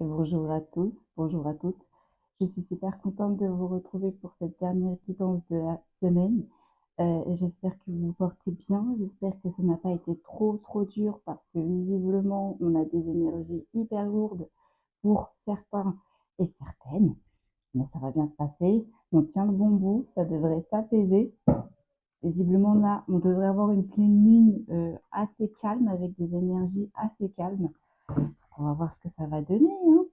Bonjour à tous, bonjour à toutes. Je suis super contente de vous retrouver pour cette dernière guidance de la semaine. J'espère que vous vous portez bien, j'espère que ça n'a pas été trop dur parce que visiblement on a des énergies hyper lourdes pour certains et certaines, mais ça va bien se passer. On tient le bon bout, ça devrait s'apaiser. Visiblement là, on devrait avoir une pleine lune assez calme avec des énergies assez calmes. Donc, on va voir ce que ça va donner, hein.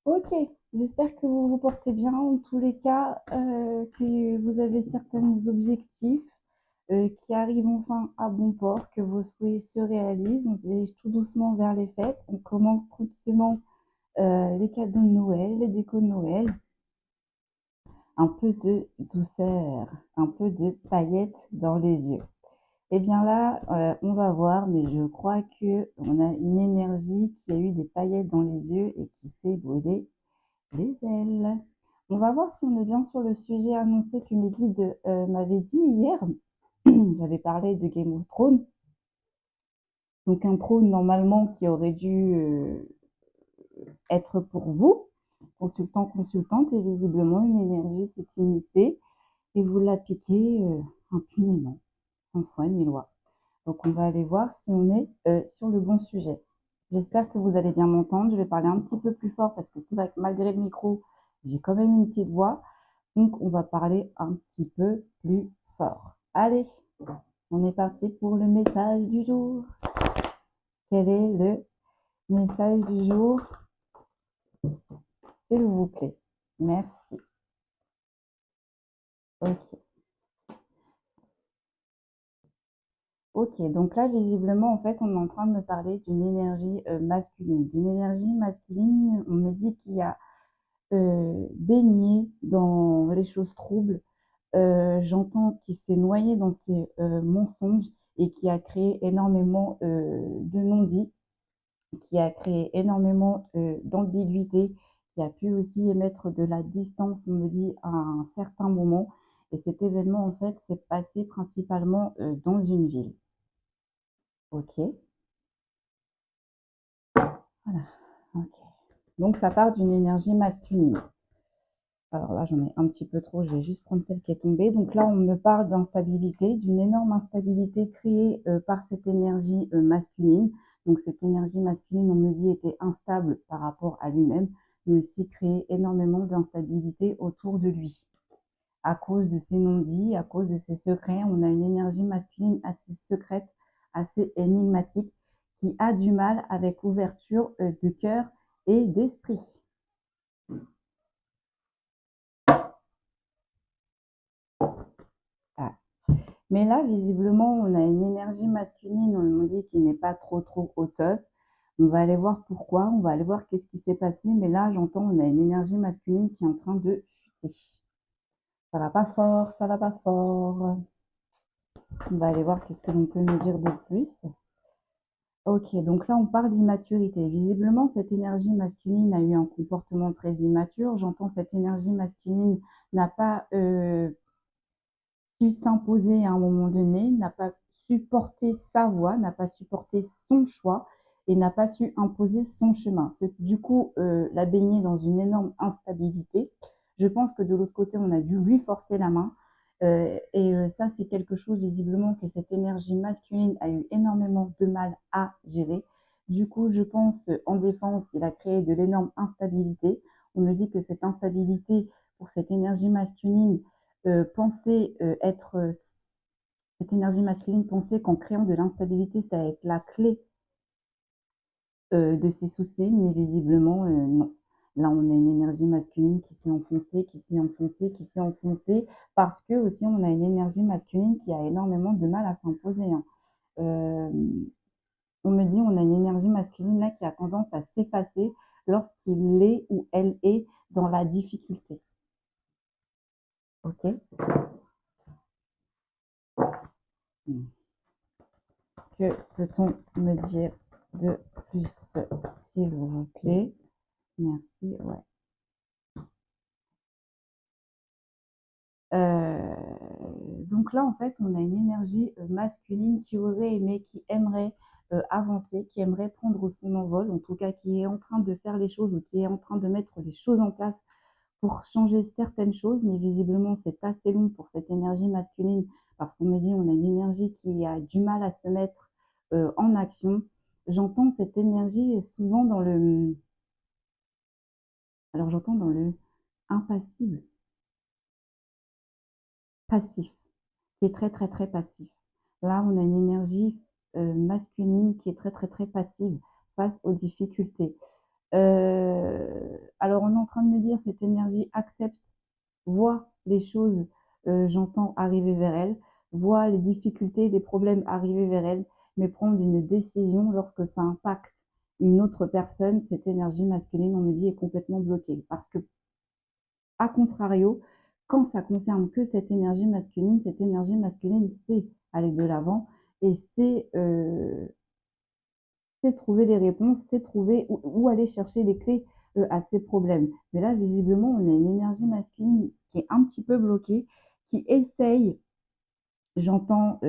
Ok, j'espère que vous vous portez bien en tous les cas, que vous avez certains objectifs qui arrivent enfin à bon port, que vos souhaits se réalisent. On se dirige tout doucement vers les fêtes. On commence tranquillement les cadeaux de Noël, les décos de Noël. Un peu de douceur, un peu de paillettes dans les yeux. Et bien là, on va voir, mais je crois que on a une énergie qui a eu des paillettes dans les yeux et qui s'est brûlée les ailes. On va voir si on est bien sur le sujet annoncé que mes guides m'avaient dit hier. J'avais parlé de Game of Thrones. Donc un trône normalement qui aurait dû être pour vous, consultant, consultante, et visiblement une énergie s'est immiscée et vous l'appliquez impunément, sans foi ni loi. Donc on va aller voir si on est sur le bon sujet. J'espère que vous allez bien m'entendre. Je vais parler un petit peu plus fort parce que c'est vrai que malgré le micro, j'ai quand même une petite voix. Donc on va parler un petit peu plus fort. Allez, on est parti pour le message du jour. Quel est le message du jour, s'il vous plaît? Merci. Ok. Ok, donc là, visiblement, en fait, on est en train de me parler d'une énergie masculine. D'une énergie masculine, on me dit qu'il y a baigné dans les choses troubles. J'entends qu'il s'est noyé dans ses mensonges et qui a créé énormément de non-dits, qui a créé énormément d'ambiguïté, qui a pu aussi émettre de la distance, on me dit, à un certain moment. Et cet événement, en fait, s'est passé principalement dans une ville. Ok, voilà, ok. Donc, ça part d'une énergie masculine. Alors là, j'en ai un petit peu trop, je vais juste prendre celle qui est tombée. Donc là, on me parle d'instabilité, d'une énorme instabilité créée par cette énergie masculine. Donc cette énergie masculine, on me dit, était instable par rapport à lui-même, mais aussi créé énormément d'instabilité autour de lui. À cause de ses non-dits, à cause de ses secrets, on a une énergie masculine assez secrète, assez énigmatique, qui a du mal avec l'ouverture de cœur et d'esprit. Ah. Mais là, visiblement, on a une énergie masculine, on dit qu'il n'est pas trop au top. On va aller voir pourquoi, on va aller voir qu'est-ce qui s'est passé. Mais là, j'entends, on a une énergie masculine qui est en train de chuter. Ça va pas fort, ça va pas fort. On va aller voir qu'est-ce que l'on peut nous dire de plus. Ok, donc là, on parle d'immaturité. Visiblement, cette énergie masculine a eu un comportement très immature. J'entends cette énergie masculine n'a pas su s'imposer à un moment donné, n'a pas su porter sa voix, n'a pas su porter son choix et n'a pas su imposer son chemin. Du coup, l'a baigné dans une énorme instabilité. Je pense que de l'autre côté, on a dû lui forcer la main. Ça, c'est quelque chose visiblement que cette énergie masculine a eu énormément de mal à gérer. Du coup, je pense en défense, il a créé de l'énorme instabilité. On me dit que cette instabilité pour cette énergie masculine penser être cette énergie masculine, penser qu'en créant de l'instabilité, ça va être la clé de ses soucis, mais visiblement, non. Là, on a une énergie masculine qui s'est enfoncée, qui s'est enfoncée, qui s'est enfoncée, parce que aussi, on a une énergie masculine qui a énormément de mal à s'imposer, hein. Euh, on me dit, on a une énergie masculine là qui a tendance à s'effacer lorsqu'il est ou elle est dans la difficulté. Ok. Que peut-on me dire de plus, s'il vous plaît? Merci, ouais. Donc là, en fait, on a une énergie masculine qui aurait aimé, qui aimerait avancer, qui aimerait prendre son envol, en tout cas qui est en train de faire les choses ou qui est en train de mettre les choses en place pour changer certaines choses, mais visiblement c'est assez long pour cette énergie masculine parce qu'on me dit on a une énergie qui a du mal à se mettre en action. J'entends cette énergie souvent dans le... Alors j'entends dans le impassible, passif, qui est très très très passif. Là, on a une énergie masculine qui est très très très passive face aux difficultés. Alors on est en train de me dire cette énergie accepte, voit les choses, j'entends arriver vers elle, voit les difficultés, les problèmes arriver vers elle, mais prendre une décision lorsque ça impacte une autre personne, cette énergie masculine, on me dit, est complètement bloquée. Parce que, à contrario, quand ça concerne que cette énergie masculine sait aller de l'avant et c'est trouver les réponses, c'est trouver où aller chercher les clés à ces problèmes. Mais là, visiblement, on a une énergie masculine qui est un petit peu bloquée, qui essaye, j'entends,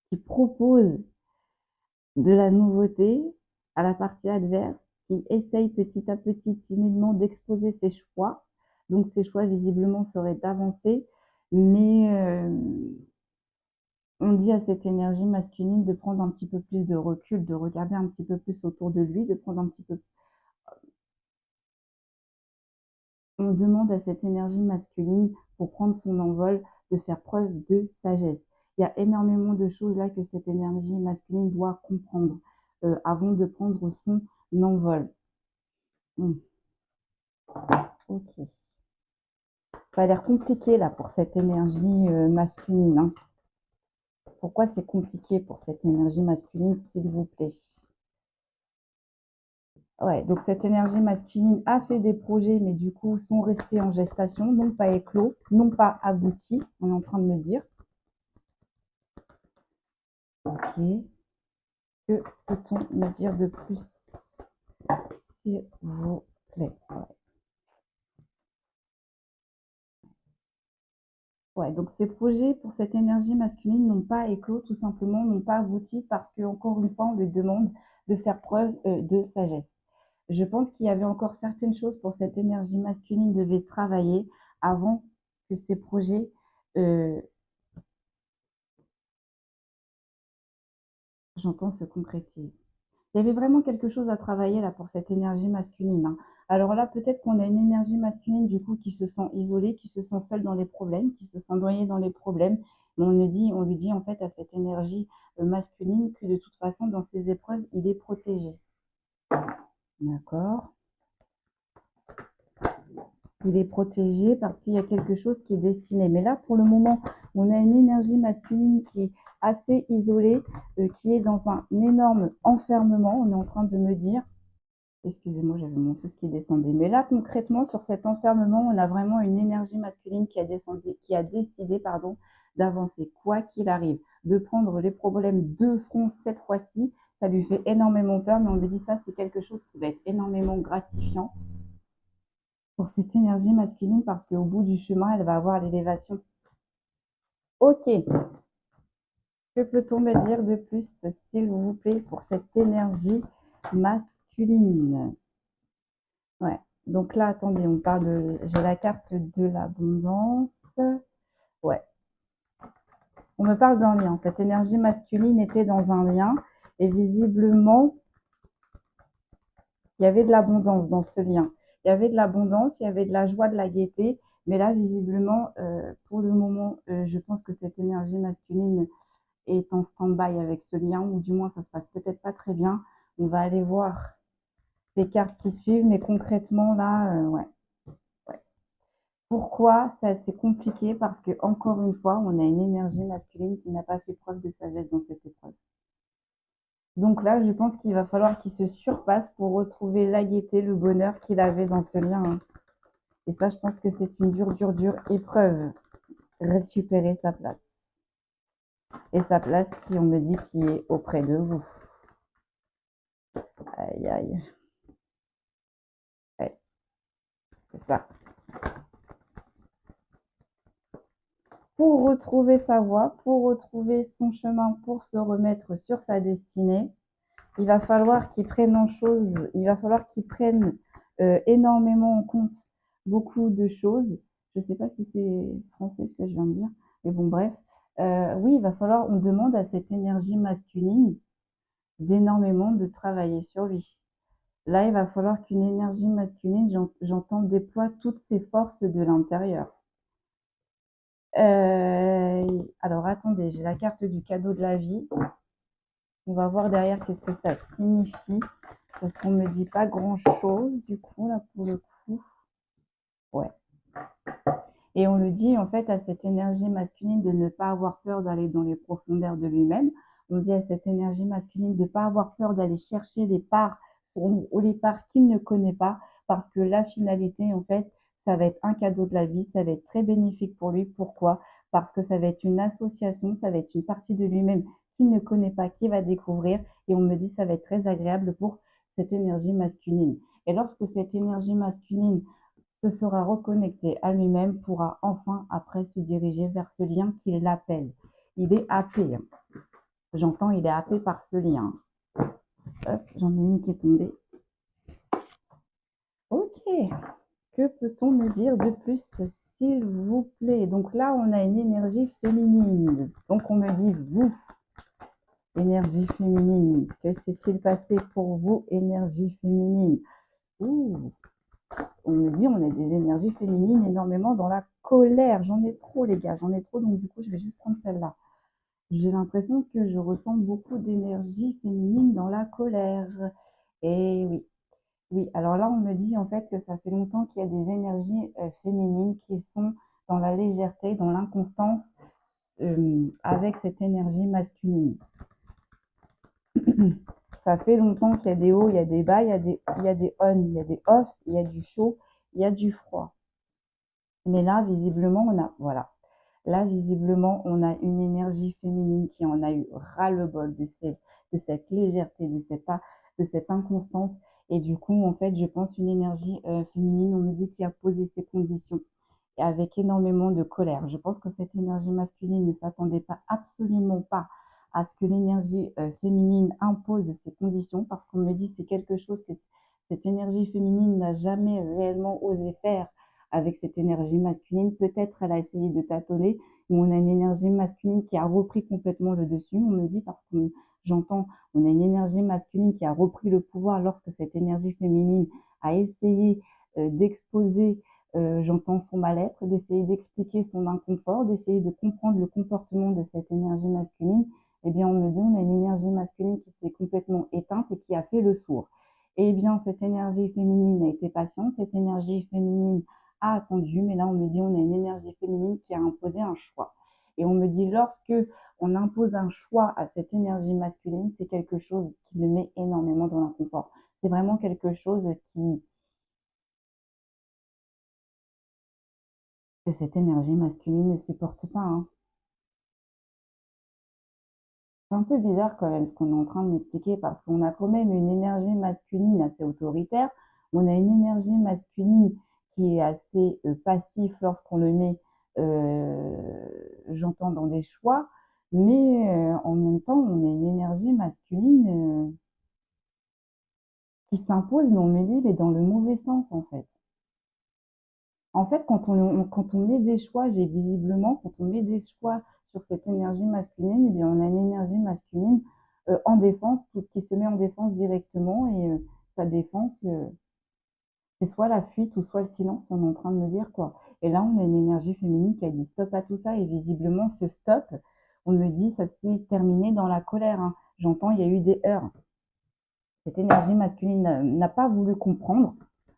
qui propose de la nouveauté à la partie adverse, qui essaye petit à petit, timidement, d'exposer ses choix. Donc, ses choix, visiblement, seraient d'avancer, mais on dit à cette énergie masculine de prendre un petit peu plus de recul, de regarder un petit peu plus autour de lui, de prendre un petit peu... On demande à cette énergie masculine, pour prendre son envol, de faire preuve de sagesse. Il y a énormément de choses là que cette énergie masculine doit comprendre avant de prendre son envol. Ok. Ça a l'air compliqué là pour cette énergie masculine. Hein. Pourquoi c'est compliqué pour cette énergie masculine, s'il vous plaît? Ouais, donc cette énergie masculine a fait des projets, mais du coup sont restés en gestation, non pas éclos, non pas aboutis, on est en train de me dire. Ok. Que peut-on me dire de plus, s'il vous plaît? Ouais, donc ces projets pour cette énergie masculine n'ont pas éclos, tout simplement, n'ont pas abouti parce que, encore une fois, on lui demande de faire preuve de sagesse. Je pense qu'il y avait encore certaines choses pour cette énergie masculine devait travailler avant que ces projets, j'entends, se concrétisent. Il y avait vraiment quelque chose à travailler là pour cette énergie masculine. Hein. Alors là, peut-être qu'on a une énergie masculine du coup qui se sent isolée, qui se sent seule dans les problèmes, qui se sent noyée dans les problèmes. Mais on lui dit en fait à cette énergie masculine que de toute façon, dans ces épreuves, il est protégé. D'accord. Il est protégé parce qu'il y a quelque chose qui est destiné. Mais là, pour le moment, on a une énergie masculine qui est assez isolée, qui est dans un énorme enfermement, on est en train de me dire. Excusez-moi, j'avais mon fils qui descendait. Mais là, concrètement, sur cet enfermement, on a vraiment une énergie masculine qui a décidé, pardon, d'avancer, quoi qu'il arrive, de prendre les problèmes de front cette fois-ci. Ça lui fait énormément peur, mais on lui dit ça, c'est quelque chose qui va être énormément gratifiant pour cette énergie masculine parce qu'au bout du chemin, elle va avoir l'élévation. Ok, que peut-on me dire de plus, s'il vous plaît, pour cette énergie masculine? Ouais. Donc là, attendez, on parle de... J'ai la carte de l'abondance. Ouais. On me parle d'un lien. Cette énergie masculine était dans un lien. Et visiblement, il y avait de l'abondance dans ce lien. Il y avait de l'abondance, il y avait de la joie, de la gaieté. Mais là, visiblement, pour le moment, je pense que cette énergie masculine est en stand-by avec ce lien. Ou du moins, ça se passe peut-être pas très bien. On va aller voir les cartes qui suivent. Mais concrètement, là, ouais. Pourquoi c'est assez compliqué? Parce que, encore une fois, on a une énergie masculine qui n'a pas fait preuve de sagesse dans cette épreuve. Donc là, je pense qu'il va falloir qu'il se surpasse pour retrouver la gaieté, le bonheur qu'il avait dans ce lien. Hein. Et ça, je pense que c'est une dure épreuve. Récupérer sa place. Et sa place qui, on me dit, qui est auprès de vous. Aïe, aïe. Ouais, c'est ça. pour retrouver sa voie, pour retrouver son chemin, pour se remettre sur sa destinée, il va falloir qu'il prenne en chose, il va falloir qu'il prenne énormément en compte beaucoup de choses. Je ne sais pas si c'est français ce que je viens de dire, mais bon, bref. Oui, il va falloir, on demande à cette énergie masculine d'énormément de travailler sur lui. Là, il va falloir qu'une énergie masculine, j'entends, déploie toutes ses forces de l'intérieur. Alors, attendez, j'ai la carte du cadeau de la vie. On va voir derrière qu'est-ce que ça signifie. Parce qu'on ne me dit pas grand-chose, du coup, là, pour le coup. Ouais. Et on le dit, en fait, à cette énergie masculine de ne pas avoir peur d'aller dans les profondeurs de lui-même. On dit à cette énergie masculine de ne pas avoir peur d'aller chercher les parts sombres ou les parts qu'il ne connaît pas. Parce que la finalité, en fait, ça va être un cadeau de la vie, ça va être très bénéfique pour lui. Pourquoi? Parce que ça va être une association, ça va être une partie de lui-même qu'il ne connaît pas, qu'il va découvrir. Et on me dit, ça va être très agréable pour cette énergie masculine. Et lorsque cette énergie masculine se sera reconnecté à lui-même, pourra enfin après se diriger vers ce lien qui l'appelle. Il est happé. J'entends, il est happé par ce lien. Hop, j'en ai une qui est tombée. Ok. Que peut-on me dire de plus, s'il vous plaît? Donc là, on a une énergie féminine. Donc on me dit vous, énergie féminine. Que s'est-il passé pour vous, énergie féminine? Ouh, on me dit on a des énergies féminines énormément dans la colère. J'en ai trop, les gars, j'en ai trop. Donc du coup, je vais juste prendre celle-là. J'ai l'impression que je ressens beaucoup d'énergie féminine dans la colère. Et oui, oui. Alors là, on me dit en fait que ça fait longtemps qu'il y a des énergies féminines qui sont dans la légèreté, dans l'inconstance, avec cette énergie masculine. Ça fait longtemps qu'il y a des hauts, il y a des bas, il y a des on, il y a des off, il y a du chaud, il y a du froid. Mais là, visiblement, on a, voilà. Là, visiblement, on a une énergie féminine qui en a eu ras-le-bol de cette légèreté, de cette inconstance. Et du coup, en fait, je pense une énergie féminine, on me dit, qui a posé ses conditions et avec énormément de colère. Je pense que cette énergie masculine ne s'attendait pas, absolument pas, à ce que l'énergie féminine impose ses conditions, parce qu'on me dit c'est quelque chose que cette énergie féminine n'a jamais réellement osé faire avec cette énergie masculine. Peut-être elle a essayé de tâtonner, mais on a une énergie masculine qui a repris complètement le dessus. On me dit parce que j'entends, on a une énergie masculine qui a repris le pouvoir lorsque cette énergie féminine a essayé d'exposer, j'entends son mal-être, d'essayer d'expliquer son inconfort, d'essayer de comprendre le comportement de cette énergie masculine. Eh bien, on me dit, on a une énergie masculine qui s'est complètement éteinte et qui a fait le sourd. Eh bien, cette énergie féminine a été patiente, cette énergie féminine a attendu, mais là, on me dit, on a une énergie féminine qui a imposé un choix. Et on me dit, lorsque on impose un choix à cette énergie masculine, c'est quelque chose qui le met énormément dans l'inconfort. C'est vraiment quelque chose que cette énergie masculine ne supporte pas, hein. C'est un peu bizarre quand même ce qu'on est en train de m'expliquer parce qu'on a quand même une énergie masculine assez autoritaire, on a une énergie masculine qui est assez passif lorsqu'on le met, j'entends, dans des choix, mais en même temps, on a une énergie masculine qui s'impose, mais on me dit, mais dans le mauvais sens en fait. En fait, quand on met des choix, j'ai visiblement, quand on met des choix sur cette énergie masculine, eh bien, on a une énergie masculine en défense, qui se met en défense directement et sa défense, c'est soit la fuite ou soit le silence, on est en train de me dire quoi. Et là, on a une énergie féminine qui a dit stop à tout ça et visiblement, ce stop, on me dit, ça s'est terminé dans la colère, hein. J'entends, il y a eu des heurts. Cette énergie masculine n'a pas voulu comprendre,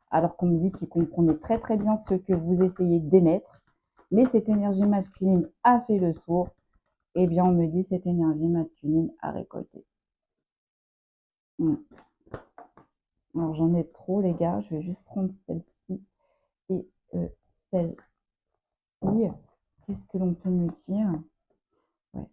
alors qu'on me dit qu'il comprenait très très bien ce que vous essayez d'émettre. Mais cette énergie masculine a fait le sourd. Eh bien, on me dit cette énergie masculine a récolté. Alors, j'en ai trop, les gars. Je vais juste prendre celle-ci et celle-ci. Qu'est-ce que l'on peut me dire? Ouais.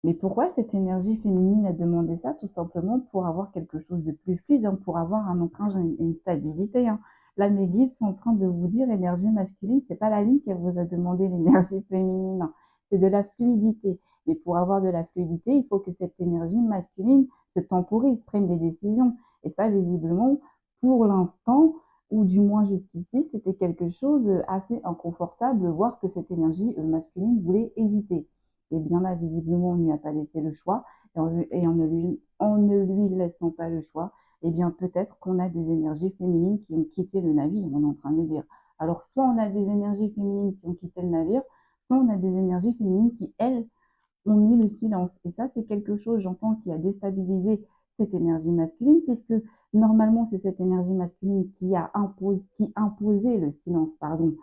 Mais pourquoi cette énergie féminine a demandé ça? Tout simplement pour avoir quelque chose de plus fluide, hein, pour avoir un ancrage et une stabilité, hein. Là, mes guides sont en train de vous dire énergie masculine, c'est pas la lune qui vous a demandé l'énergie féminine, c'est de la fluidité. Mais pour avoir de la fluidité, il faut que cette énergie masculine se temporise, prenne des décisions. Et ça, visiblement, pour l'instant, ou du moins jusqu'ici, c'était quelque chose assez inconfortable, voire que cette énergie masculine voulait éviter. Et bien là, visiblement, on ne lui a pas laissé le choix, en ne lui laissant pas le choix, eh bien peut-être qu'on a des énergies féminines qui ont quitté le navire, on est en train de dire. Alors, soit on a des énergies féminines qui ont quitté le navire, soit on a des énergies féminines qui, elles, ont mis le silence. Et ça, c'est quelque chose, j'entends, qui a déstabilisé cette énergie masculine, puisque normalement, c'est cette énergie masculine qui imposait le silence, pardon,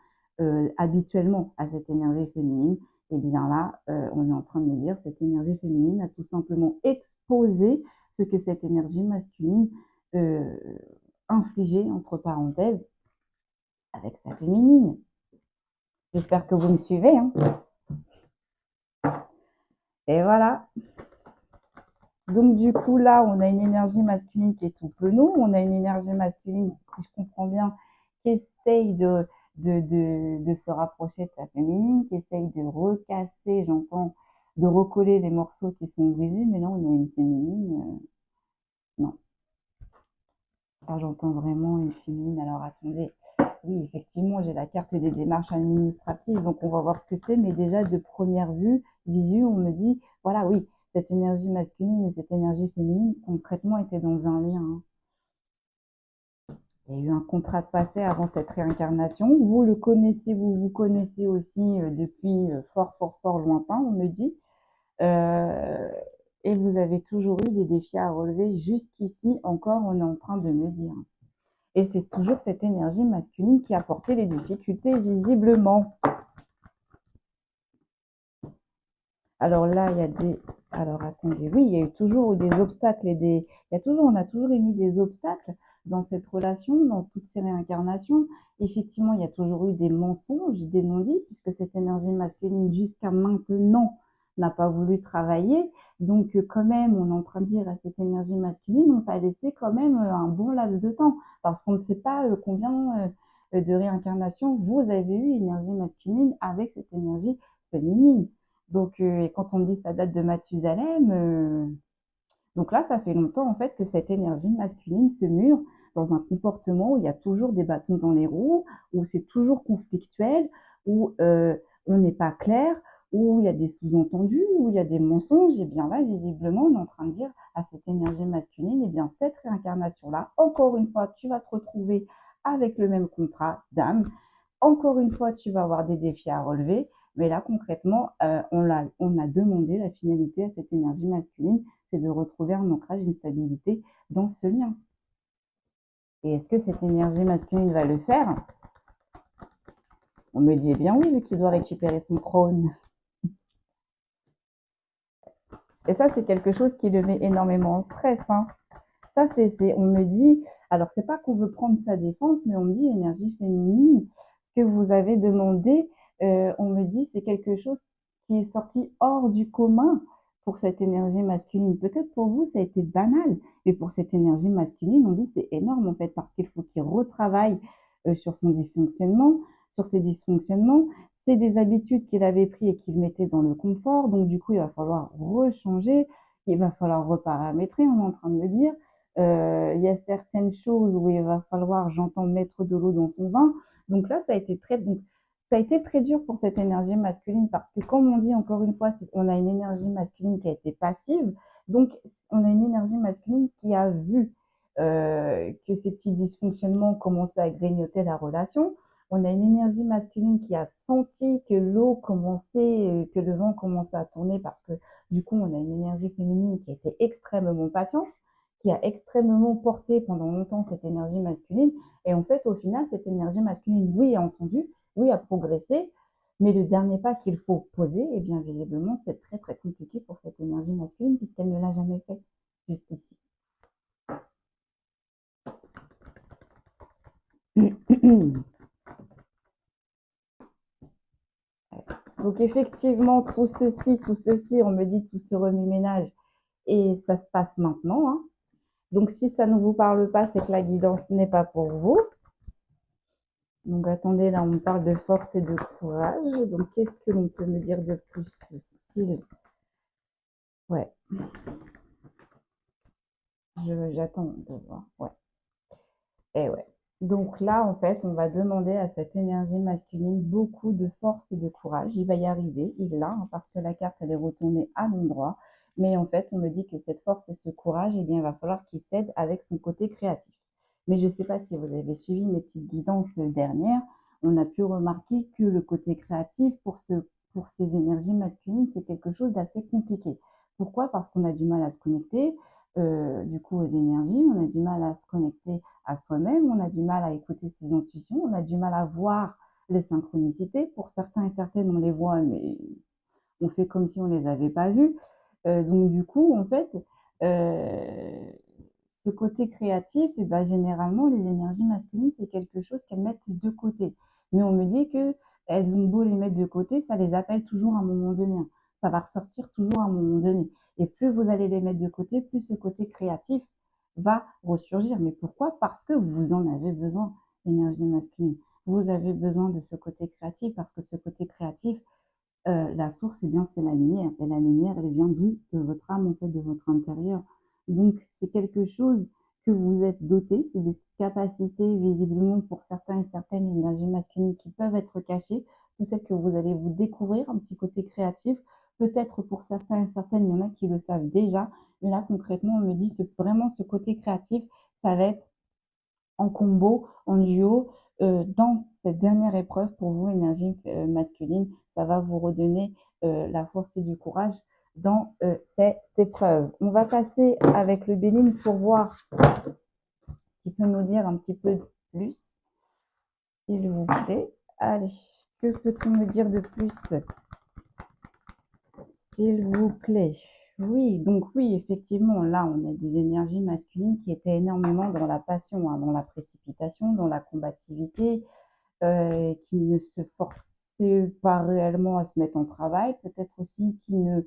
habituellement à cette énergie féminine. Et bien là, on est en train de me dire, cette énergie féminine a tout simplement exposé ce que cette énergie masculine euh, infligeait, entre parenthèses, avec sa féminine. J'espère que vous me suivez, hein. Et voilà. Donc, du coup, là, on a une énergie masculine qui est tout penaud. On a une énergie masculine, si je comprends bien, qui essaye de se rapprocher de sa féminine, qui essaye de recasser, j'entends, de recoller les morceaux qui sont brisés. Mais là, on a une féminine. Non. Là, j'entends vraiment une féminine. Alors, attendez. Oui, effectivement, j'ai la carte des démarches administratives. Donc, on va voir ce que c'est. Mais déjà, de première vue, on me dit, voilà, oui, cette énergie masculine et cette énergie féminine, concrètement, étaient dans un lien, hein. Il y a eu un contrat de passé avant cette réincarnation. Vous le connaissez, vous vous connaissez aussi depuis fort, fort, fort lointain, on me dit. Euh, et vous avez toujours eu des défis à relever. Jusqu'ici, encore, on est en train de me dire. Et c'est toujours cette énergie masculine qui a porté les difficultés, visiblement. Alors là, il y a des... Alors attendez, oui, il y a eu toujours des obstacles et des... on a toujours émis des obstacles dans cette relation, dans toutes ces réincarnations. Effectivement, il y a toujours eu des mensonges, des non-dits, puisque cette énergie masculine, jusqu'à maintenant, n'a pas voulu travailler. Donc, quand même, on est en train de dire à cette énergie masculine, on t'a laissé quand même un bon laps de temps, parce qu'on ne sait pas combien de réincarnations vous avez eu énergie masculine avec cette énergie féminine. Donc, et quand on me dit ça date de Mathusalem, donc là, ça fait longtemps en fait que cette énergie masculine se mure dans un comportement où il y a toujours des bâtons dans les roues, où c'est toujours conflictuel, où on n'est pas clair, où il y a des sous-entendus, où il y a des mensonges. Et bien là, visiblement, on est en train de dire à cette énergie masculine, et bien cette réincarnation-là, encore une fois, tu vas te retrouver avec le même contrat d'âme. Encore une fois, tu vas avoir des défis à relever. Mais là, concrètement, on a demandé la finalité à cette énergie masculine, c'est de retrouver un ancrage, une stabilité dans ce lien. Et est-ce que cette énergie masculine va le faire? On me dit, eh bien oui, vu qu'il doit récupérer son trône. Et ça, c'est quelque chose qui le met énormément en stress, hein. Ça, on me dit, alors c'est pas qu'on veut prendre sa défense, mais on me dit énergie féminine, ce que vous avez demandé, on me dit c'est quelque chose qui est sorti hors du commun pour cette énergie masculine. Peut-être pour vous, ça a été banal, mais pour cette énergie masculine, on dit c'est énorme en fait, parce qu'il faut qu'il retravaille sur son dysfonctionnement, sur ses dysfonctionnements. C'est des habitudes qu'il avait pris et qu'il mettait dans le confort, donc du coup, il va falloir rechanger, il va falloir reparamétrer, on est en train de me dire. Il y a certaines choses où il va falloir, j'entends, mettre de l'eau dans son vin. Donc là, ça a été très dur pour cette énergie masculine parce que, comme on dit encore une fois, on a une énergie masculine qui a été passive. Donc, on a une énergie masculine qui a vu que ces petits dysfonctionnements commençaient à grignoter la relation. On a une énergie masculine qui a senti que l'eau commençait, que le vent commençait à tourner parce que, du coup, on a une énergie féminine qui a été extrêmement patiente, qui a extrêmement porté pendant longtemps cette énergie masculine. Et en fait, au final, cette énergie masculine, oui, a entendu, oui, a progressé, mais le dernier pas qu'il faut poser, eh bien, visiblement, c'est très, très compliqué pour cette énergie masculine puisqu'elle ne l'a jamais fait jusqu'ici. Donc, effectivement, tout ceci, on me dit tout ce remue-ménage, et ça se passe maintenant, hein. Donc, si ça ne vous parle pas, c'est que la guidance n'est pas pour vous. Donc attendez, là on me parle de force et de courage. Donc qu'est-ce que l'on peut me dire de plus ici? Ouais, j'attends de voir. Ouais. Et ouais. Donc là, en fait, on va demander à cette énergie masculine beaucoup de force et de courage. Il va y arriver, il l'a, hein, parce que la carte, elle est retournée à l'endroit. Mais en fait, on me dit que cette force et ce courage, eh bien, il va falloir qu'il cède avec son côté créatif. Mais je ne sais pas si vous avez suivi mes petites guidances dernières. On a pu remarquer que le côté créatif, pour ces énergies masculines, c'est quelque chose d'assez compliqué. Pourquoi? Parce qu'on a du mal à se connecter, du coup, aux énergies, on a du mal à se connecter à soi-même, on a du mal à écouter ses intuitions, on a du mal à voir les synchronicités. Pour certains et certaines, on les voit, mais on fait comme si on ne les avait pas vues. Donc du coup, en fait, euh, ce côté créatif, et ben, généralement, les énergies masculines, c'est quelque chose qu'elles mettent de côté. Mais on me dit que elles ont beau les mettre de côté, ça les appelle toujours à un moment donné. Ça va ressortir toujours à un moment donné. Et plus vous allez les mettre de côté, plus ce côté créatif va ressurgir. Mais pourquoi? Parce que vous en avez besoin, l'énergie masculine. Vous avez besoin de ce côté créatif parce que ce côté créatif, la source, eh bien, c'est la lumière. Et la lumière, elle vient d'où? De votre âme, en fait, de votre intérieur. Donc, c'est quelque chose que vous êtes doté, c'est des capacités, visiblement, pour certains et certaines énergies masculines qui peuvent être cachées. Peut-être que vous allez vous découvrir un petit côté créatif. Peut-être pour certains et certaines, il y en a qui le savent déjà. Mais là, concrètement, on me dit vraiment ce côté créatif, ça va être en combo, en duo, dans cette dernière épreuve pour vous, énergie masculine. Ça va vous redonner la force et du courage dans cette épreuve. On va passer avec le Béline pour voir ce qu'il peut nous dire un petit peu plus, s'il vous plaît. Allez, que peut-on me dire de plus, s'il vous plaît? Oui, donc oui, effectivement, là, on a des énergies masculines qui étaient énormément dans la passion, hein, dans la précipitation, dans la combativité, qui ne se forçaient pas réellement à se mettre en travail, peut-être aussi qui ne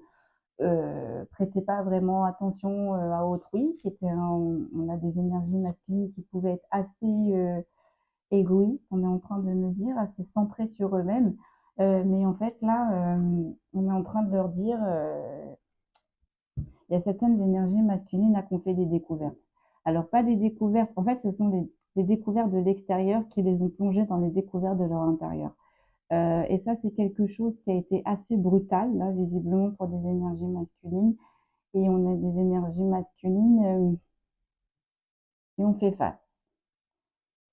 prêtaient pas vraiment attention à autrui, on a des énergies masculines qui pouvaient être assez égoïstes, on est en train de me dire, assez centrés sur eux-mêmes. Mais en fait, là, on est en train de leur dire, il y a certaines énergies masculines là qu'on fait des découvertes. Alors, pas des découvertes, en fait, ce sont des découvertes de l'extérieur qui les ont plongées dans les découvertes de leur intérieur. Et ça, c'est quelque chose qui a été assez brutal, là, visiblement, pour des énergies masculines. Et on a des énergies masculines qui ont fait face,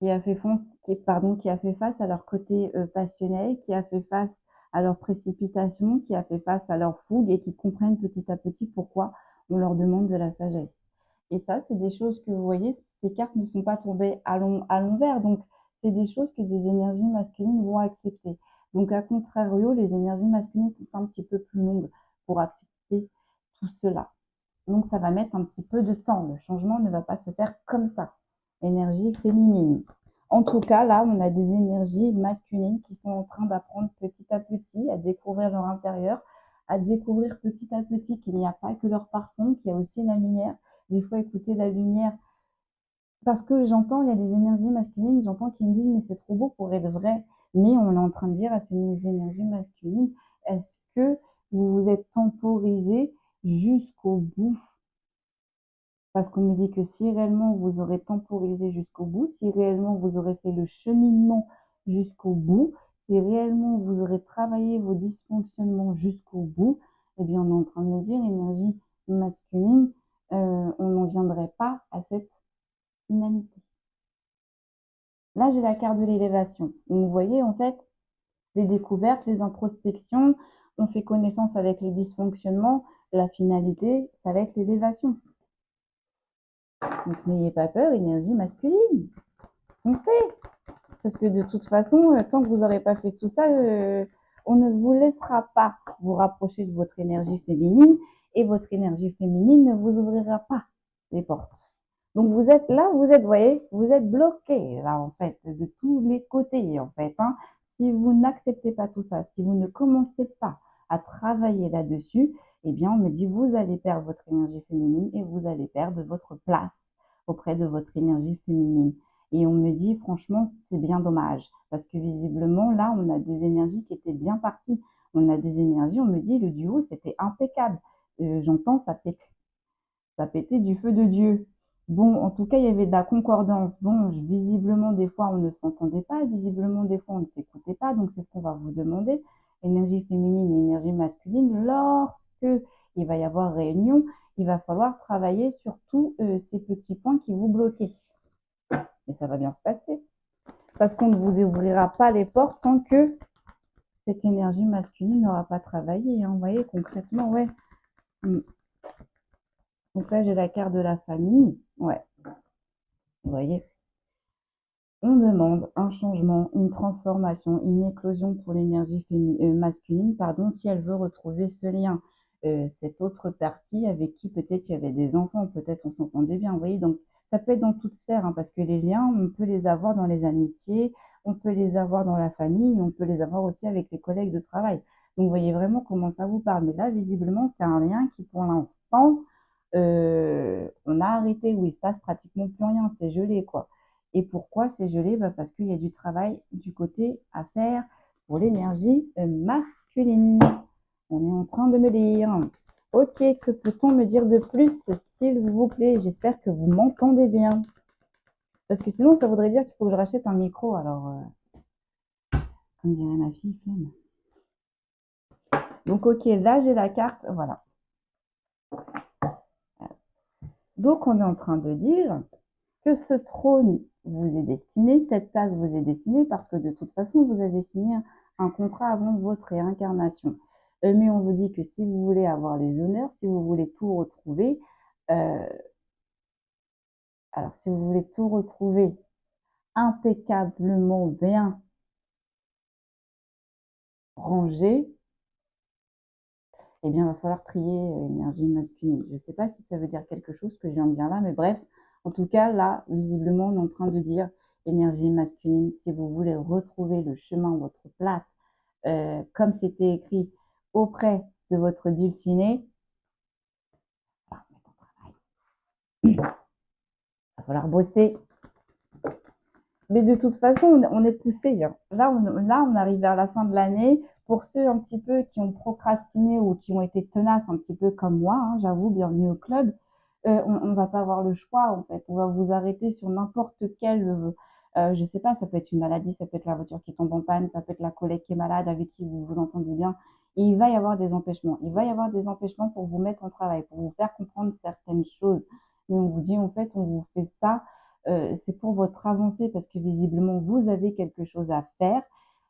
qui a fait face à leur côté passionnel, qui a fait face à leur précipitation, qui a fait face à leur fougue et qui comprennent petit à petit pourquoi on leur demande de la sagesse. Et ça, c'est des choses que vous voyez, ces cartes ne sont pas tombées à l'envers. Donc, c'est des choses que des énergies masculines vont accepter. Donc, à contrario, les énergies masculines sont un petit peu plus longues pour accepter tout cela. Donc, ça va mettre un petit peu de temps. Le changement ne va pas se faire comme ça. Énergie féminine. En tout cas, là, on a des énergies masculines qui sont en train d'apprendre petit à petit à découvrir leur intérieur, à découvrir petit à petit qu'il n'y a pas que leur parfum, qu'il y a aussi la lumière. Des fois, écouter la lumière, parce que j'entends, il y a des énergies masculines, j'entends qui me disent, mais c'est trop beau pour être vrai. Mais on est en train de dire à ces énergies masculines, est-ce que vous vous êtes temporisé jusqu'au bout? Parce qu'on me dit que si réellement vous aurez temporisé jusqu'au bout, si réellement vous aurez fait le cheminement jusqu'au bout, si réellement vous aurez travaillé vos dysfonctionnements jusqu'au bout, eh bien on est en train de me dire, énergie masculine, on n'en viendrait pas à cette finalité. Là, j'ai la carte de l'élévation. Donc, vous voyez, en fait, les découvertes, les introspections, on fait connaissance avec les dysfonctionnements. La finalité, ça va être l'élévation. Donc, n'ayez pas peur, énergie masculine. Foncez. Parce que de toute façon, tant que vous n'aurez pas fait tout ça, on ne vous laissera pas vous rapprocher de votre énergie féminine et votre énergie féminine ne vous ouvrira pas les portes. Donc vous êtes là, vous êtes, voyez, vous êtes bloqué là en fait, de tous les côtés en fait. Hein. Si vous n'acceptez pas tout ça, si vous ne commencez pas à travailler là-dessus, eh bien on me dit vous allez perdre votre énergie féminine et vous allez perdre votre place auprès de votre énergie féminine. Et on me dit, franchement, c'est bien dommage. Parce que visiblement, là, on a deux énergies qui étaient bien parties. On a deux énergies, on me dit, le duo, c'était impeccable. J'entends, ça pétait du feu de Dieu. Bon, en tout cas, il y avait de la concordance. Bon, visiblement, des fois, on ne s'entendait pas. Visiblement, des fois, on ne s'écoutait pas. Donc, c'est ce qu'on va vous demander. Énergie féminine et énergie masculine. Lorsque il va y avoir réunion, il va falloir travailler sur tous ces petits points qui vous bloquaient. Mais ça va bien se passer. Parce qu'on ne vous ouvrira pas les portes tant que cette énergie masculine n'aura pas travaillé. Hein. Vous voyez, concrètement, ouais. Donc là, j'ai la carte de la famille. Ouais, vous voyez. On demande un changement, une transformation, une éclosion pour l'énergie masculine, pardon, si elle veut retrouver ce lien. Cette autre partie avec qui peut-être il y avait des enfants, peut-être on s'entendait bien. Vous voyez, donc ça peut être dans toute sphère, hein, parce que les liens, on peut les avoir dans les amitiés, on peut les avoir dans la famille, on peut les avoir aussi avec les collègues de travail. Donc vous voyez vraiment comment ça vous parle. Mais là, visiblement, c'est un lien qui, pour l'instant, on a arrêté, où il se passe pratiquement plus rien, c'est gelé, quoi. Et pourquoi c'est gelé? Bah parce qu'il y a du travail du côté à faire pour l'énergie masculine. On est en train de me dire. Ok, que peut-on me dire de plus, s'il vous plaît? J'espère que vous m'entendez bien. Parce que sinon, ça voudrait dire qu'il faut que je rachète un micro. Alors, comme dirait ma fille, flemme. Donc, ok, là, j'ai la carte. Voilà. Donc, on est en train de dire que ce trône vous est destiné, cette place vous est destinée, parce que de toute façon, vous avez signé un contrat avant votre réincarnation. Mais on vous dit que si vous voulez avoir les honneurs, si vous voulez tout retrouver, alors si vous voulez tout retrouver impeccablement bien rangé, eh bien, il va falloir trier l'énergie masculine. Je ne sais pas si ça veut dire quelque chose que je viens de dire là, mais bref, en tout cas, là, visiblement, on est en train de dire énergie masculine, si vous voulez retrouver le chemin, votre place, comme c'était écrit auprès de votre dulciné, il va se mettre au travail. Il va falloir bosser. Mais de toute façon, on est poussé. Hein. Là, on arrive vers la fin de l'année. Pour ceux un petit peu qui ont procrastiné ou qui ont été tenaces un petit peu comme moi, hein, j'avoue, bienvenue au club, on ne va pas avoir le choix en fait. On va vous arrêter sur n'importe quel, je ne sais pas, ça peut être une maladie, ça peut être la voiture qui tombe en panne, ça peut être la collègue qui est malade avec qui vous vous entendez bien. Et il va y avoir des empêchements. Il va y avoir des empêchements pour vous mettre en travail, pour vous faire comprendre certaines choses. Et on vous dit en fait, on vous fait ça c'est pour votre avancée parce que visiblement, vous avez quelque chose à faire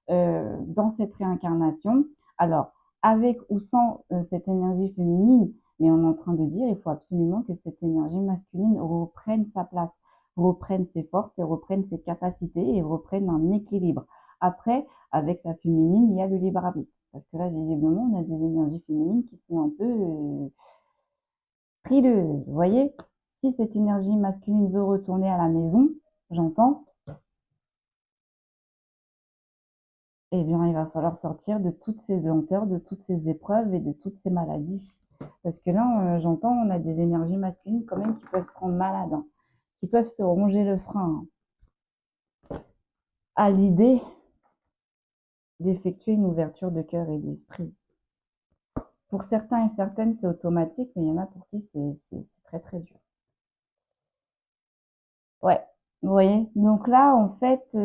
dans cette réincarnation. Alors, avec ou sans cette énergie féminine, mais on est en train de dire, il faut absolument que cette énergie masculine reprenne sa place, reprenne ses forces et reprenne ses capacités et reprenne un équilibre. Après, avec sa féminine, il y a le libre arbitre. Parce que là, visiblement, on a des énergies féminines qui sont un peu frileuses. Vous voyez, si cette énergie masculine veut retourner à la maison, j'entends, eh bien, il va falloir sortir de toutes ces lenteurs, de toutes ces épreuves et de toutes ces maladies. Parce que là, j'entends, on a des énergies masculines quand même qui peuvent se rendre malades, hein, qui peuvent se ronger le frein hein, à l'idée d'effectuer une ouverture de cœur et d'esprit. Pour certains et certaines, c'est automatique, mais il y en a pour qui c'est très très dur. Ouais, vous voyez. Donc là, en fait,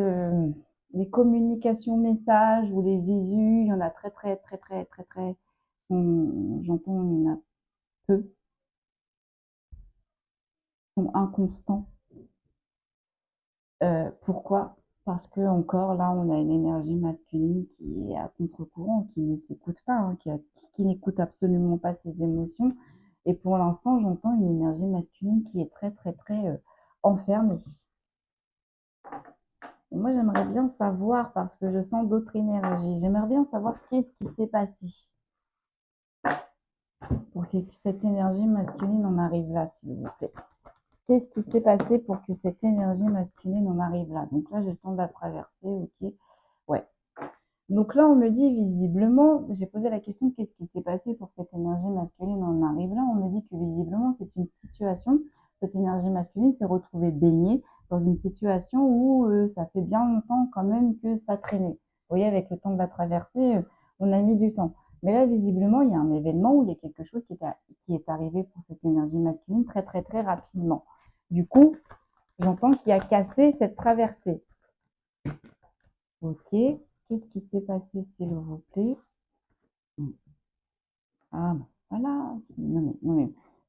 les communications messages ou les visus, il y en a très, très, très, très, très, très. J'entends, il y en a peu, sont inconstants. Pourquoi? Parce que encore là, on a une énergie masculine qui est à contre-courant, qui ne s'écoute pas, hein, qui n'écoute absolument pas ses émotions. Et pour l'instant, j'entends une énergie masculine qui est très, très, très enfermée. Moi, j'aimerais bien savoir, parce que je sens d'autres énergies, j'aimerais bien savoir qu'est-ce qui s'est passé pour que cette énergie masculine en arrive là, s'il vous plaît. Qu'est-ce qui s'est passé pour que cette énergie masculine en arrive là? Donc là, j'ai le temps de la traverser, ok. Ouais. Donc là, on me dit visiblement, j'ai posé la question, qu'est-ce qui s'est passé pour que cette énergie masculine en arrive là? On me dit que visiblement, c'est une situation, cette énergie masculine s'est retrouvée baignée dans une situation où ça fait bien longtemps quand même que ça traînait. Vous voyez, avec le temps de la traversée, on a mis du temps. Mais là, visiblement, il y a un événement où il y a quelque chose qui est arrivé pour cette énergie masculine très, très, très rapidement. Du coup, j'entends qu'il a cassé cette traversée. Ok, qu'est-ce qui s'est passé, s'il vous plaît? Ah, bah, voilà.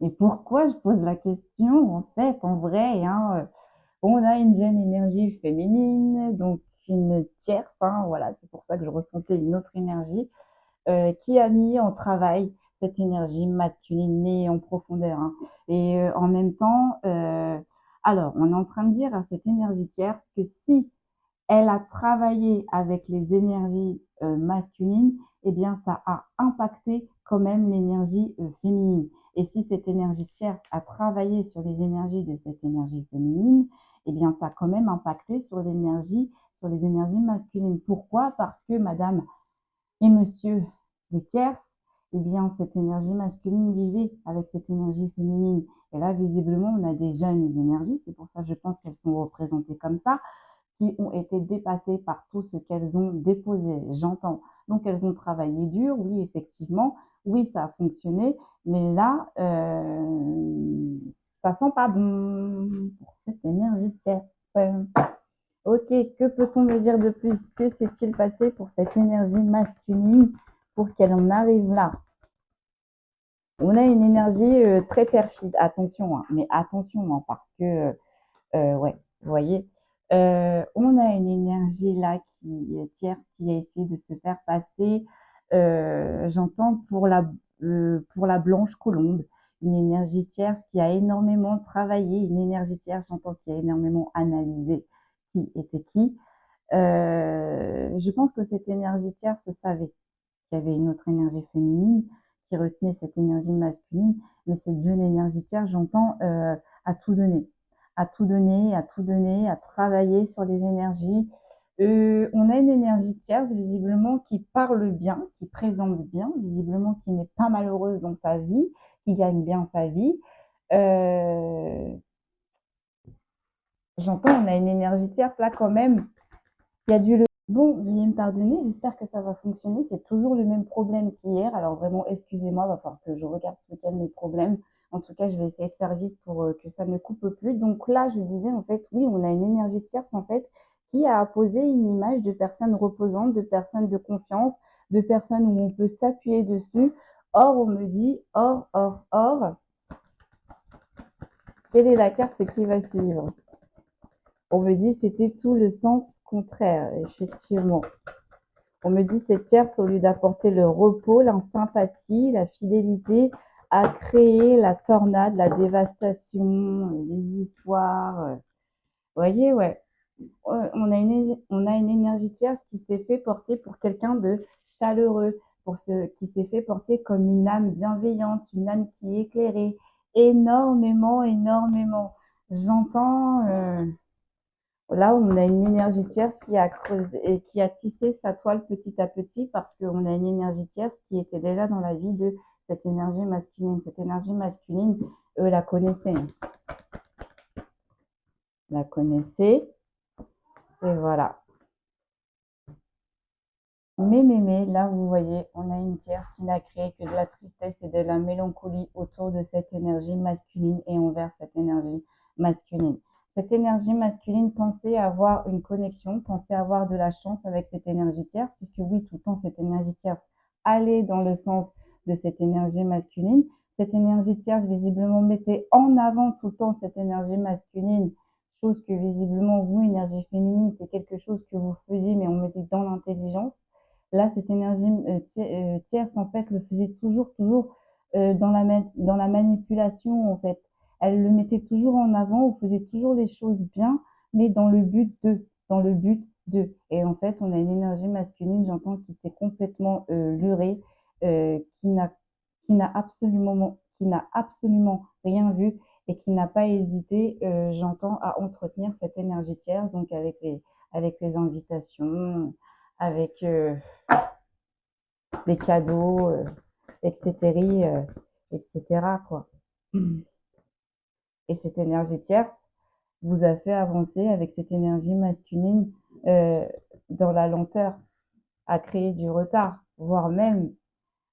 Mais pourquoi je pose la question, en fait, en vrai, hein, on a une jeune énergie féminine, donc une tierce, hein, voilà, c'est pour ça que je ressentais une autre énergie, qui a mis en travail cette énergie masculine, mais en profondeur, hein. Et en même temps, alors, on est en train de dire à cette énergie tierce que si elle a travaillé avec les énergies masculines, eh bien, ça a impacté quand même l'énergie féminine. Et si cette énergie tierce a travaillé sur les énergies de cette énergie féminine, eh bien, ça a quand même impacté sur les énergies masculines. Pourquoi? Parce que madame et monsieur les tierces, eh bien, cette énergie masculine vivait avec cette énergie féminine. Et là, visiblement, on a des jeunes énergies, c'est pour ça que je pense qu'elles sont représentées comme ça, qui ont été dépassées par tout ce qu'elles ont déposé, j'entends. Donc elles ont travaillé dur, oui, effectivement, oui, ça a fonctionné, mais là, ça sent pas bon pour cette énergie tierce. Ok, que peut-on me dire de plus? Que s'est-il passé pour cette énergie masculine pour qu'elle en arrive là? On a une énergie très perfide, attention, hein, mais attention, hein, parce que ouais, vous voyez, on a une énergie là qui tierce qui a essayé de se faire passer, j'entends pour la blanche colombe, une énergie tierce qui a énormément travaillé, une énergie tierce, j'entends qui a énormément analysé qui était qui. Je pense que cette énergie tierce savait qu'il y avait une autre énergie féminine qui retenait cette énergie masculine, mais cette jeune énergie tierce, j'entends, a tout donné, à tout donner, à tout donner, à travailler sur les énergies. On a une énergie tierce, visiblement, qui parle bien, qui présente bien, visiblement, qui n'est pas malheureuse dans sa vie, qui gagne bien sa vie. Euh, J'entends, on a une énergie tierce là quand même. Il y a du bon, veuillez me pardonner, j'espère que ça va fonctionner. C'est toujours le même problème qu'hier. Alors vraiment, excusez-moi, il va falloir que je regarde ce week-end mes problèmes. En tout cas, je vais essayer de faire vite pour que ça ne coupe plus. Donc là, je disais, en fait, oui, on a une énergie tierce, en fait, qui a apposé une image de personnes reposantes, de personnes de confiance, de personnes où on peut s'appuyer dessus. Or, on me dit, or, quelle est la carte qui va suivre? On me dit, c'était tout le sens contraire, effectivement. On me dit cette tierce, au lieu d'apporter le repos, la sympathie, la fidélité, a créé la tornade, la dévastation, les histoires. Vous voyez, ouais. On a une énergie tierce qui s'est fait porter pour quelqu'un de chaleureux, qui s'est fait porter comme une âme bienveillante, une âme qui est éclairée. Énormément, énormément. J'entends. Là, on a une énergie tierce qui a creusé et qui a tissé sa toile petit à petit parce qu'on a une énergie tierce qui était déjà dans la vie de cette énergie masculine. Cette énergie masculine, eux la connaissaient. La connaissaient. Et voilà. Mais, là, vous voyez, on a une tierce qui n'a créé que de la tristesse et de la mélancolie autour de cette énergie masculine et envers cette énergie masculine. Cette énergie masculine pensait avoir une connexion, pensait avoir de la chance avec cette énergie tierce, puisque oui, tout le temps, cette énergie tierce allait dans le sens de cette énergie masculine. Cette énergie tierce, visiblement, mettait en avant tout le temps cette énergie masculine, chose que visiblement, vous, énergie féminine, c'est quelque chose que vous faisiez, mais on mettait dans l'intelligence. Là, cette énergie tierce, en fait, le faisait toujours dans la manipulation, en fait. Elle le mettait toujours en avant, ou faisait toujours les choses bien, mais dans le but de. Et en fait, on a une énergie masculine, j'entends, qui s'est complètement leurrée, qui n'a absolument rien vu et qui n'a pas hésité, j'entends, à entretenir cette énergie tierce, donc avec les invitations, avec des cadeaux, etc., etc., quoi. Et cette énergie tierce, vous a fait avancer avec cette énergie masculine euh, dans la lenteur, a créé du retard, voire même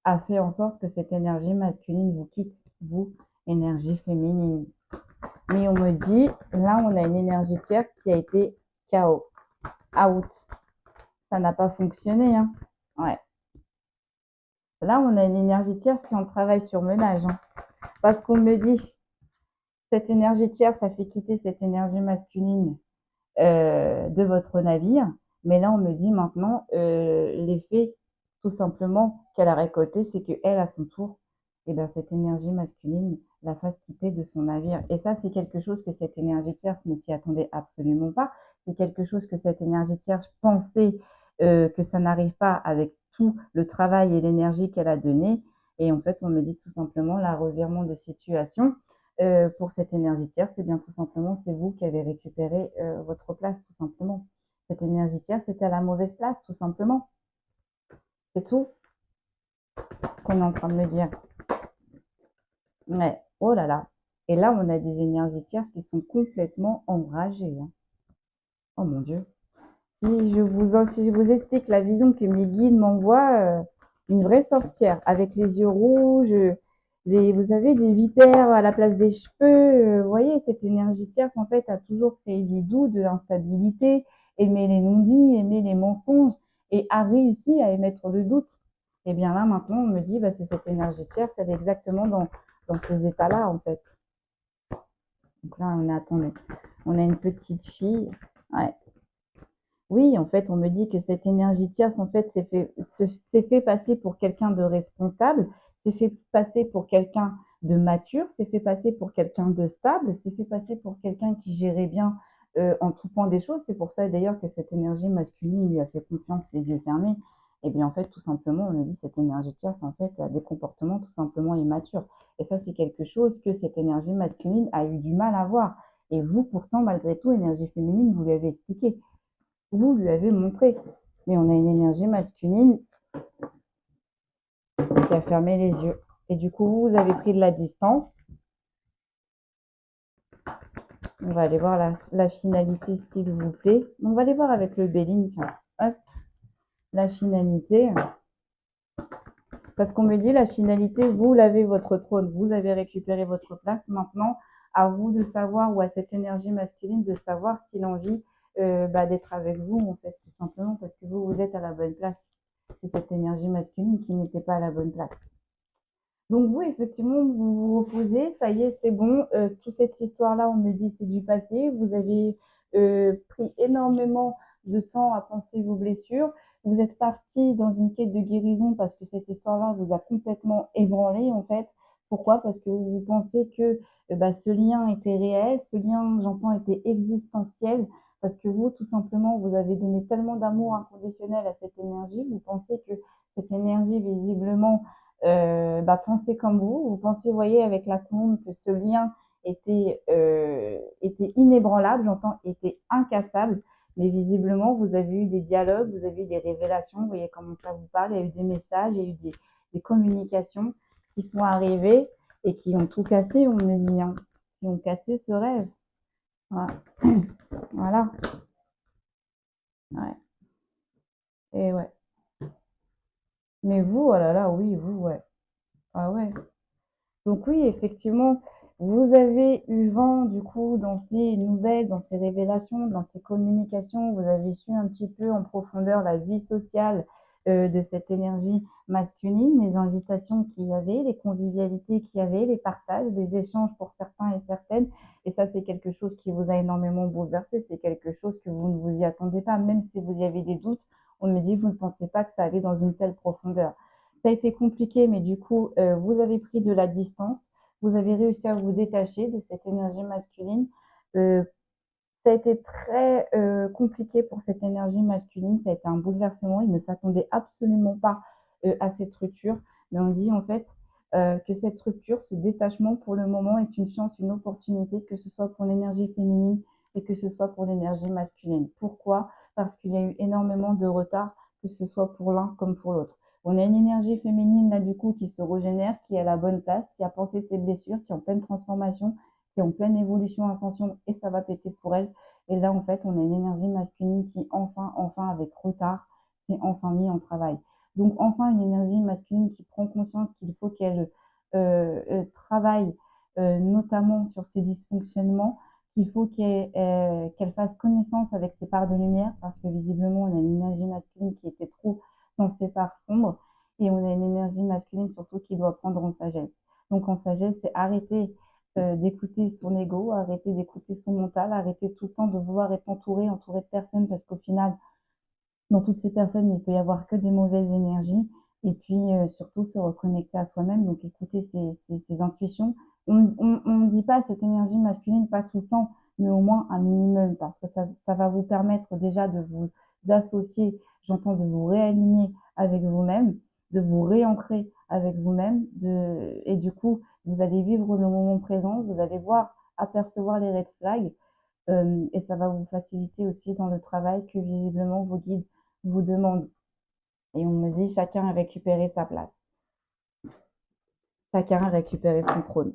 a fait en sorte que cette énergie masculine vous quitte, vous, énergie féminine. Mais on me dit, là, on a une énergie tierce qui a été KO, out. Ça n'a pas fonctionné, hein. Ouais. Là, on a une énergie tierce qui est en travail sur menage, hein. Parce qu'on me dit, cette énergie tierce, ça fait quitter cette énergie masculine de votre navire. Mais là, on me dit maintenant, l'effet, tout simplement, qu'elle a récolté, c'est qu'elle, à son tour, eh ben, cette énergie masculine la fasse quitter de son navire. Et ça, c'est quelque chose que cette énergie tierce ne s'y attendait absolument pas. C'est quelque chose que cette énergie tierce pensait que ça n'arrive pas avec tout le travail et l'énergie qu'elle a donné. Et en fait, on me dit tout simplement la revirement de situation pour cette énergie tierce, c'est bien tout simplement, c'est vous qui avez récupéré votre place, tout simplement. Cette énergie tierce, c'était à la mauvaise place, tout simplement. C'est tout qu'on est en train de me dire. Ouais, oh là là. Et là, on a des énergies tierces qui sont complètement enragées, hein. Oh mon Dieu. Si je vous explique la vision que mes guides m'envoient, une vraie sorcière avec les yeux rouges, vous avez des vipères à la place des cheveux. Vous voyez, cette énergie tierce, en fait, a toujours créé du doute, de l'instabilité, aimé les non-dits, aimé les mensonges et a réussi à émettre le doute. Et bien là, maintenant, on me dit, bah, c'est cette énergie tierce, elle est exactement dans ces états-là, en fait. Donc là, attendez, on a une petite fille. Ouais. Oui, en fait, on me dit que cette énergie tierce, en fait, s'est fait passer pour quelqu'un de responsable, s'est fait passer pour quelqu'un de mature, s'est fait passer pour quelqu'un de stable, s'est fait passer pour quelqu'un qui gérait bien en tout point des choses. C'est pour ça d'ailleurs que cette énergie masculine lui a fait confiance les yeux fermés. Et bien en fait, tout simplement, on me dit cette énergie tierce, en fait, a des comportements tout simplement immatures. Et ça, c'est quelque chose que cette énergie masculine a eu du mal à voir. Et vous, pourtant, malgré tout, énergie féminine, vous lui avez expliqué, vous lui avez montré. Mais on a une énergie masculine qui a fermé les yeux. Et du coup, vous avez pris de la distance. On va aller voir la finalité, s'il vous plaît. On va aller voir avec le Béline, tiens. Hop, la finalité. Parce qu'on me dit, la finalité, vous l'avez votre trône. Vous avez récupéré votre place. Maintenant, à vous de savoir, ou à cette énergie masculine, de savoir s'il a envie d'être avec vous, en fait, tout simplement, parce que vous êtes à la bonne place. C'est cette énergie masculine qui n'était pas à la bonne place. Donc vous, effectivement, vous vous reposez, ça y est, c'est bon. Toute cette histoire-là, on me dit, c'est du passé. Vous avez pris énormément de temps à penser vos blessures. Vous êtes parti dans une quête de guérison parce que cette histoire-là vous a complètement ébranlé, en fait. Pourquoi? Parce que vous pensez que ce lien était réel, ce lien, j'entends, était existentiel. Parce que vous, tout simplement, vous avez donné tellement d'amour inconditionnel à cette énergie. Vous pensez que cette énergie, visiblement, pensez comme vous pensez, vous voyez, avec la colombe, que ce lien était inébranlable, j'entends, était incassable, mais visiblement, vous avez eu des dialogues, vous avez eu des révélations, vous voyez comment ça vous parle, il y a eu des messages, il y a eu des communications qui sont arrivées et qui ont tout cassé, on me dit, hein, qui ont cassé ce rêve. Voilà. Voilà. Ouais. Et ouais. Mais vous, oh là là, oui, vous, ouais. Ah ouais. Donc oui, effectivement, vous avez eu vent du coup dans ces nouvelles, dans ces révélations, dans ces communications, vous avez su un petit peu en profondeur la vie sociale de cette énergie masculine, les invitations qu'il y avait, les convivialités qu'il y avait, les partages, des échanges pour certains et certaines. Et ça, c'est quelque chose qui vous a énormément bouleversé, c'est quelque chose que vous ne vous y attendez pas, même si vous y avez des doutes, on me dit, vous ne pensez pas que ça allait dans une telle profondeur. Ça a été compliqué, mais du coup, vous avez pris de la distance, vous avez réussi à vous détacher de cette énergie masculine. Euh, Ça a été très compliqué pour cette énergie masculine, ça a été un bouleversement, il ne s'attendait absolument pas à cette rupture, mais on dit en fait que cette rupture, ce détachement pour le moment est une chance, une opportunité, que ce soit pour l'énergie féminine et que ce soit pour l'énergie masculine. Pourquoi? Parce qu'il y a eu énormément de retard, que ce soit pour l'un comme pour l'autre. On a une énergie féminine là du coup qui se régénère, qui est à la bonne place, qui a pensé ses blessures, qui est en pleine transformation, qui est en pleine évolution, ascension, et ça va péter pour elle. Et là, en fait, on a une énergie masculine qui, enfin, avec retard, s'est enfin mis en travail. Donc, enfin, une énergie masculine qui prend conscience qu'il faut qu'elle travaille notamment sur ses dysfonctionnements, qu'il faut qu'elle fasse connaissance avec ses parts de lumière, parce que visiblement, on a une énergie masculine qui était trop dans ses parts sombres, et on a une énergie masculine surtout qui doit prendre en sagesse. Donc, en sagesse, c'est arrêter d'écouter son ego, arrêter d'écouter son mental, arrêter tout le temps de vouloir être entouré de personnes, parce qu'au final, dans toutes ces personnes, il peut y avoir que des mauvaises énergies. Et puis, surtout, se reconnecter à soi-même, donc écouter ses intuitions. On ne dit pas cette énergie masculine, pas tout le temps, mais au moins un minimum, parce que ça va vous permettre déjà de vous associer, j'entends de vous réaligner avec vous-même, de vous réancrer avec vous-même, et du coup, vous allez vivre le moment présent, vous allez voir, apercevoir les red flags, et ça va vous faciliter aussi dans le travail que visiblement vos guides vous demandent. Et on me dit chacun a récupéré sa place. Chacun a récupéré son trône.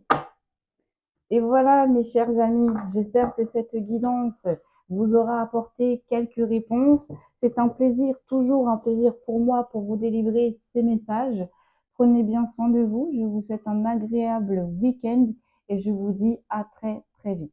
Et voilà, mes chers amis, j'espère que cette guidance vous aura apporté quelques réponses. C'est un plaisir, toujours un plaisir pour moi, pour vous délivrer ces messages. Prenez bien soin de vous. Je vous souhaite un agréable week-end et je vous dis à très, très vite.